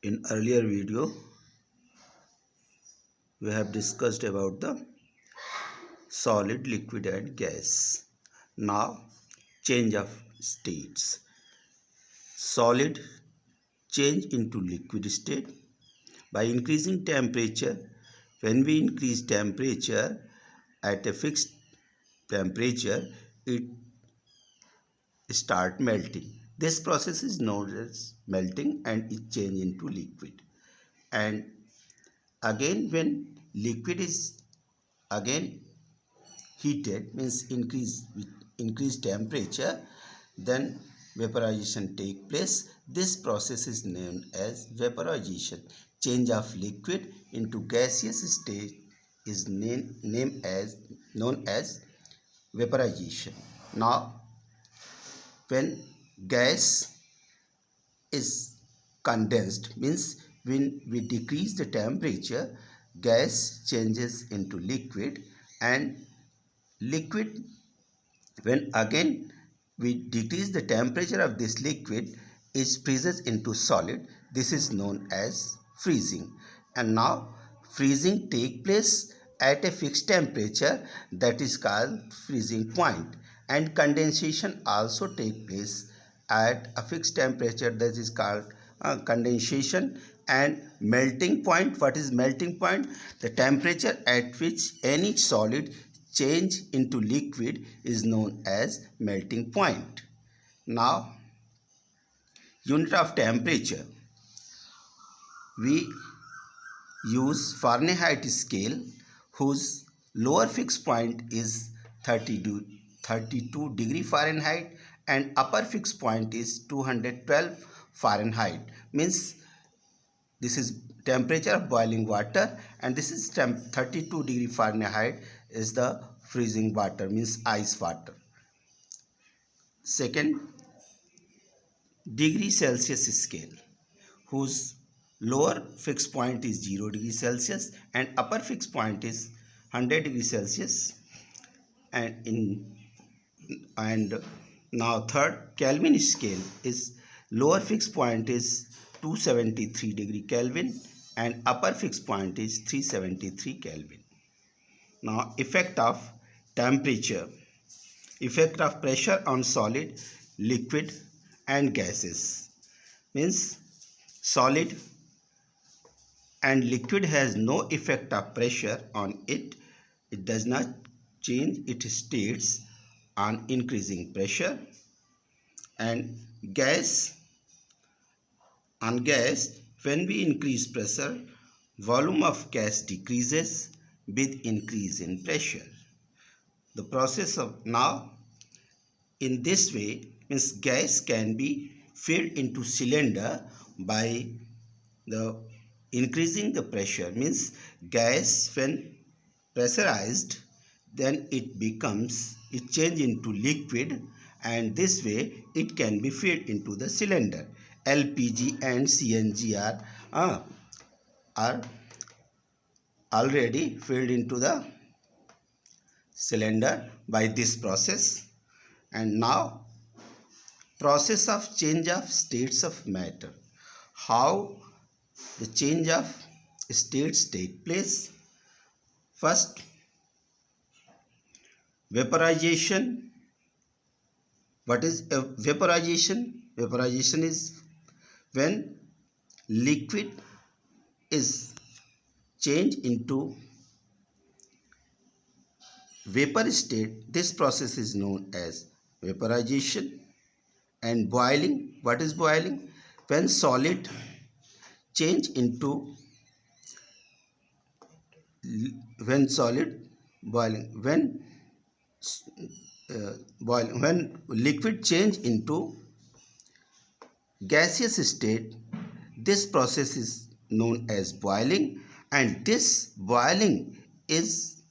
In earlier video, we have discussed about the solid, liquid and gas. Now, change of states. Solid change into liquid state by increasing temperature. When we increase temperature at a fixed temperature, it start melting. This process is known as melting and it change into liquid. And again, when liquid is again heated, means with increased temperature, then vaporization take place. This process is named as vaporization. Change of liquid into gaseous state is known as vaporization. Now, when gas is condensed, means when we decrease the temperature, gas changes into liquid, and liquid, when again we decrease the temperature of this liquid, it freezes into solid. This is known as freezing. And now freezing take place at a fixed temperature, that is called freezing point, and condensation also take place at a fixed temperature, that is called condensation. And melting point, what is melting point? The temperature at which any solid change into liquid is known as melting point. Now, unit of temperature, we use Fahrenheit scale whose lower fixed point is 32 degree Fahrenheit and upper fixed point is 212 Fahrenheit. Means this is temperature of boiling water, and this is 32 degree Fahrenheit is the freezing water, means ice water. Second, degree Celsius scale whose lower fixed point is 0 degree Celsius and upper fixed point is 100 degree Celsius. And now third, Kelvin scale is lower fixed point is 273 degree Kelvin and upper fixed point is 373 Kelvin. Now, effect of temperature, effect of pressure on solid, liquid and gases. Means solid and liquid has no effect of pressure on it. It does not change its states on increasing pressure. And gas, on gas, when we increase pressure, volume of gas decreases with increase in pressure. The process of now, in this way, means gas can be filled into cylinder by the increasing the pressure. Means gas, when pressurized, then it change into liquid, and this way it can be filled into the cylinder. LPG and CNG are already filled into the cylinder by this process. And now, process of change of states of matter. How the change of states take place? First, vaporization. What is vaporization? Vaporization is when liquid is changed into vapor state. This process is known as vaporization. And boiling, what is boiling? When solid change into when liquid change into gaseous state, this process is known as boiling, and this boiling is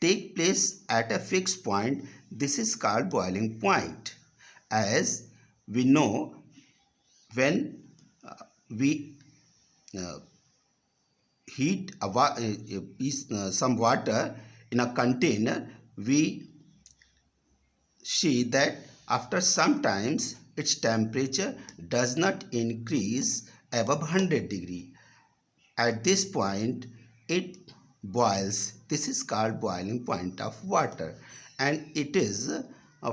take place at a fixed point. This is called boiling point. As we know, when we heat some water in a container, we see that After some times, its temperature does not increase above 100 degree. At this point, it boils. This is called boiling point of water, and it is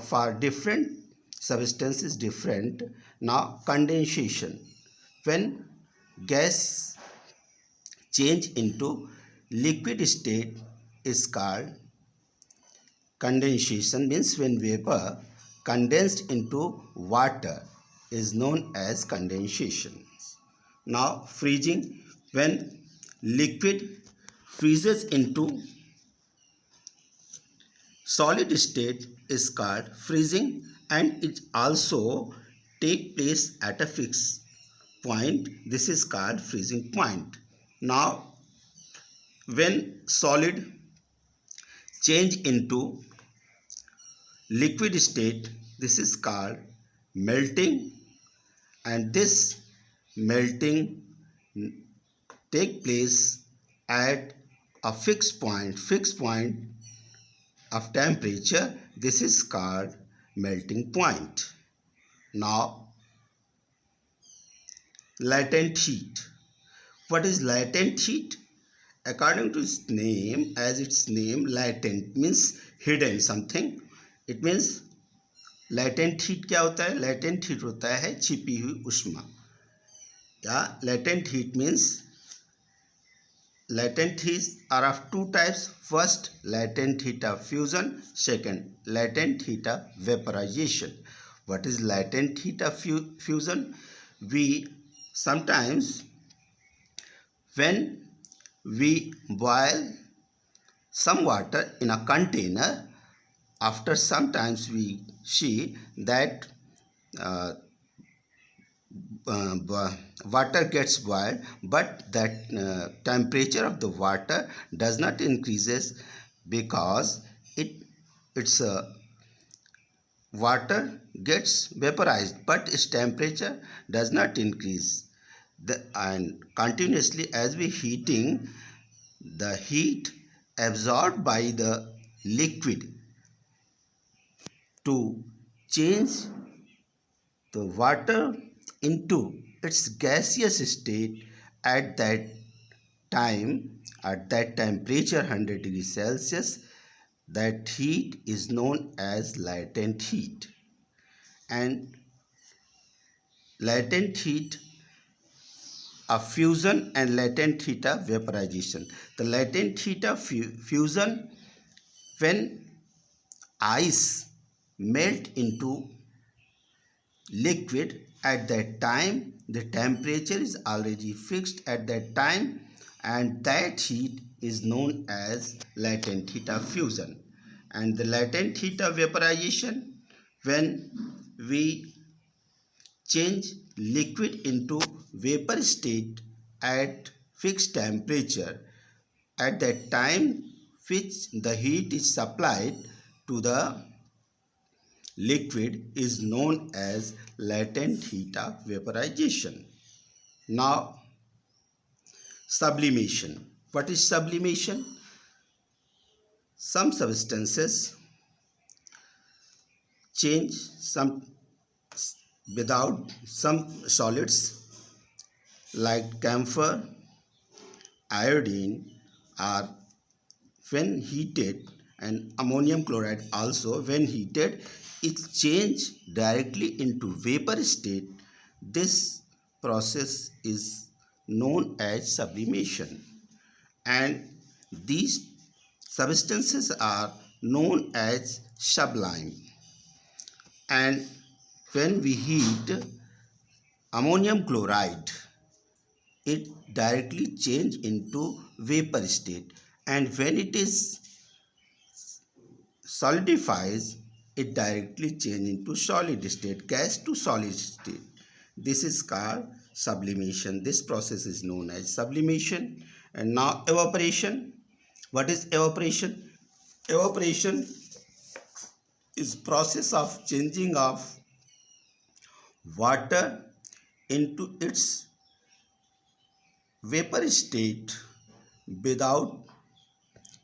for different substances different. Now, condensation. When gas change into liquid state is called condensation, means when vapor condensed into water is known as condensation. Now, freezing. When liquid freezes into solid state is called freezing, and it also take place at a fixed point. This is called freezing point. Now, when solid change into liquid state, this is called melting, and this melting take place at a fixed point of temperature. This is called melting point. Now, latent heat. What is latent heat? According to its name, latent means hidden something. It means latent heat क्या होता है? Latent heat होता है छिपी हुई ऊष्मा. या latent heat means latent heat are of two types. First, latent heat of fusion. Second, latent heat of vaporization. What is latent heat of fusion? We sometimes, when we boil some water in a container, after some times we see that water gets boiled, but that temperature of the water does not increases, because its water gets vaporized, but its temperature does not increase. And continuously as we heating, the heat absorbed by the liquid to change the water into its gaseous state at that time, at that temperature 100 degrees Celsius, that heat is known as latent heat. And latent heat of fusion and latent heat of vaporization. The latent heat of fusion, when ice melt into liquid, at that time the temperature is already fixed at that time, and that heat is known as latent heat of fusion. And the latent heat of vaporization, when we change liquid into vapor state at fixed temperature, at that time which the heat is supplied to the liquid is known as latent heat of vaporization. Now, sublimation. What is sublimation? Some substances change without some solids like camphor, iodine are, when heated, and ammonium chloride also, when heated, it change directly into vapor state. This process is known as sublimation, and these substances are known as sublime. And when we heat ammonium chloride, it directly change into vapor state, and when it is solidifies, it directly change into solid state, gas to solid state. This is called sublimation. This process is known as sublimation. And now evaporation. What is evaporation? Evaporation is process of changing of water into its vapor state without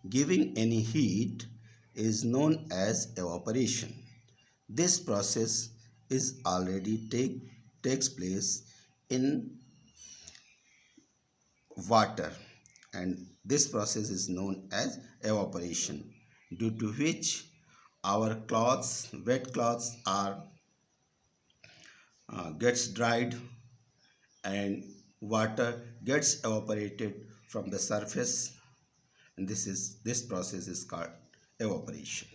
giving any heat is known as evaporation. this process is already takes place in water, and this process is known as evaporation, due to which our cloths, wet cloths, are gets dried and water gets evaporated from the surface, and this process is called evaporation.